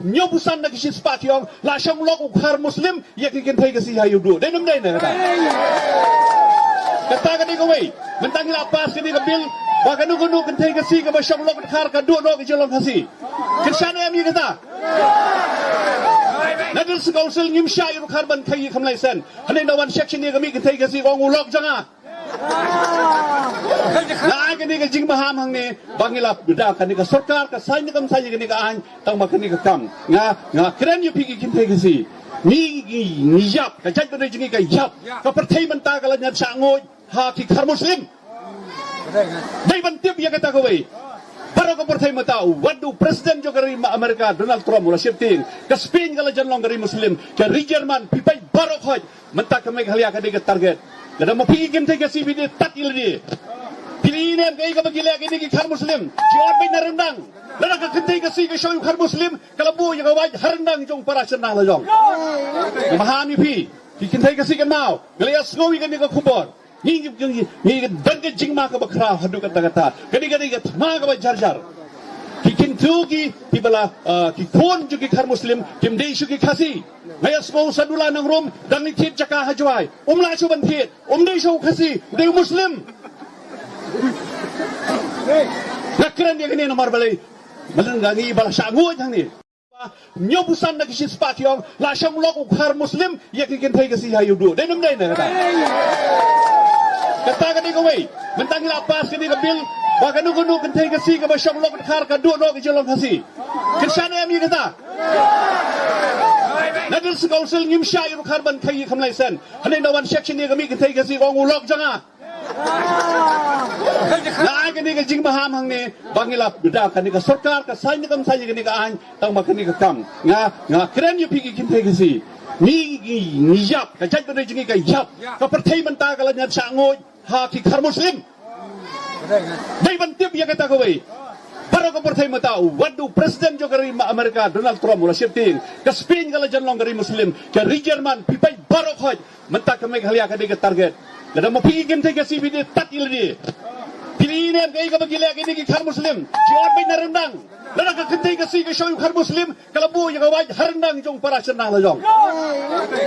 Nyobusan na kisi spationg la siyang lok ukhar muslim yakin thay kasi hayudu denum day na kata kani ko way mentang lapas kini kabil baka nugu kan thay kasi ka ba siyang lok ukhar ka do no kijolong kasi kirsana yami kata nadil sa council ngim sya yu ukhar ban khayi khamlai sen hanin nawan section ni kami kan thay kasi ko ngulok janga na kani ka jing maham hang ni bangila bida kani ka sarkar ka sai ni kam sai kani ka an tang ma kani ka kam nga kren yu pigi kin thai kasi ni yap ka jaj ba jingi ka yap ka parthai manta ka lanya chango ha ki khar muslim dai ban tip ya kata ko wei baro ka parthai mata wadu president jo gari Amerika Donald Trump ula shifting ka Spain ka lajan long gari muslim ka German pipai baro khoj manta ka meg halia ka de target kada mo pigi kin thai kasi bi tat ildi Pilihan kay ka bagila kini ki khar muslim jiot bay narendang lada ka kentay kasi ka show khar muslim kalabu ya kawaj harendang jong para senang la jong mahami pi ki kentay kasi kan mau galias ngowi kan ka khubor ni dang jing ma ka bakra hadu kata kata kani ka thma ka ba jar jar ki kintu ki bala ki kon ju ki khar muslim kim dei shu ki khasi mayas mo sadula nang rom dang ni thit jaka hajwai umla chu ban thit dei shu khasi dei muslim nakran dia kini nomor balai malengangi bala sangu jang ni nyobusan na kisi spationg la siyang lok ukhar muslim yakin thay kasi hayudu denum day na kata kani ko way mentang lapas kini kabil baka nugu kan thay kasi ka ba siyang lok ukhar ka do no kijolong kasi kirsana yami kata nadil sa council ngim sya yu ukhar ban khayi khamlai sen hanin nawan section ni kami kan thay kasi ko ngulok janga na kani ka jing maham hang ni bangila bida kani ka sarkar ka sai ni kam sai kani ka an tang ma kani ka kam nga kren yu pigi kin thai kasi ni yap ka jaj ba jingi ka yap ka parthai manta ka lanya chango ha ki khar muslim dai ban tip ya kata ko wei baro ka parthai mata wadu president jo gari Amerika Donald Trump ula shifting ka Spain ka lajan long gari muslim ka German pipai baro khoj manta ka meg halia kani ka target kada mo pigi kin thai kasi bi tat ildi Pilihan kay ka bagila kini ki khar muslim jiot bay narendang lada ka kentay kasi ka show khar muslim kalabu ya kawaj harendang jong para senang la jong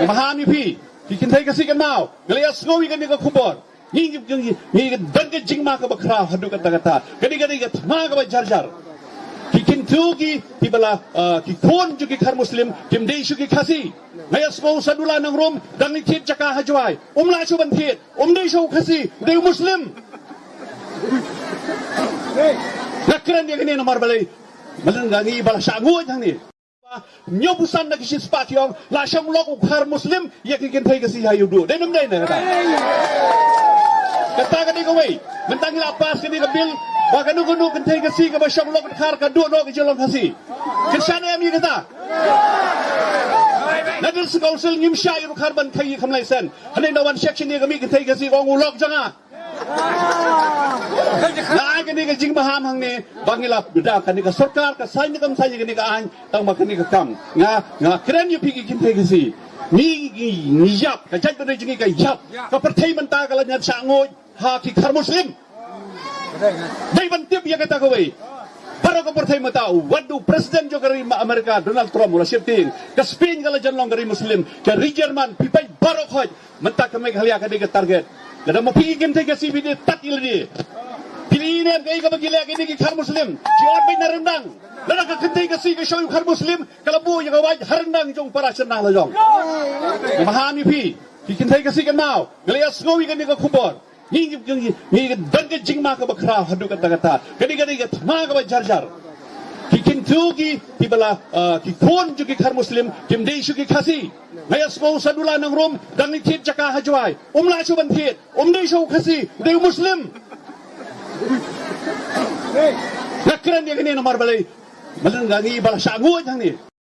mahami pi ki kentay kasi kan mau galias ngowi kani ka khubor ni dang jing ma ka bakra hadu kata kata kani ka thma ka ba jar jar ki kintu ki bala ki kon ju ki khar muslim kim dei shu ki khasi mayas mo sadula nang rom dang ni thit jaka hajwai umla chu ban thit dei shu khasi dei muslim nakran dia kini nomor balai malengangi bala sangu jang ni nyobusan na kisi spationg la siyang lok ukhar muslim yakin thay kasi hayudu denum day na kata kani ko way mentang lapas kini kabil baka nugu kan thay kasi ka ba siyang lok ukhar ka do no kijolong kasi kirsana yami kata nadil sa council ngim sya yu ukhar ban khayi khamlai sen hanin nawan section ni kami kan thay kasi ko ngulok janga na kani ka jing maham hang ni bangila bida kani ka sarkar ka sai ni kam sai kani ka an tang ma kani ka kam nga kren yu pigi kin thay kasi ni yap ka jaj ba jingi ka yap ka parthai manta ka lanya chango ha ki khar muslim dai ban tip ya kata ko wei baro ka parthai mata wadu president jo gari Amerika Donald Trump ula shifting ka Spain ka lajan long gari muslim ka German pipai baro khoj manta ka meg halia kani ka target kada mo pigi kin thai kasi bi tat ildi Pilihan kay ka bagila kini ki khar muslim jiot bay narendang lada ka kentay kasi ka show khar muslim kalabu ya kawaj harendang jong para senang la jong mahami pi ki kentay kasi kan mau galias ngowi kani ka khubor ni dang jing ma ka bakra hadu kata kata kani ka thma ka ba jar jar ki kintu ki bala ki kon ju ki khar muslim kim dei shu ki khasi mayas mo sadula nang rom dang ni thit jaka hajwai umla chu ban thit dei shu khasi dei muslim nakran dia kini nomor balai malengangi bala sangu jang ni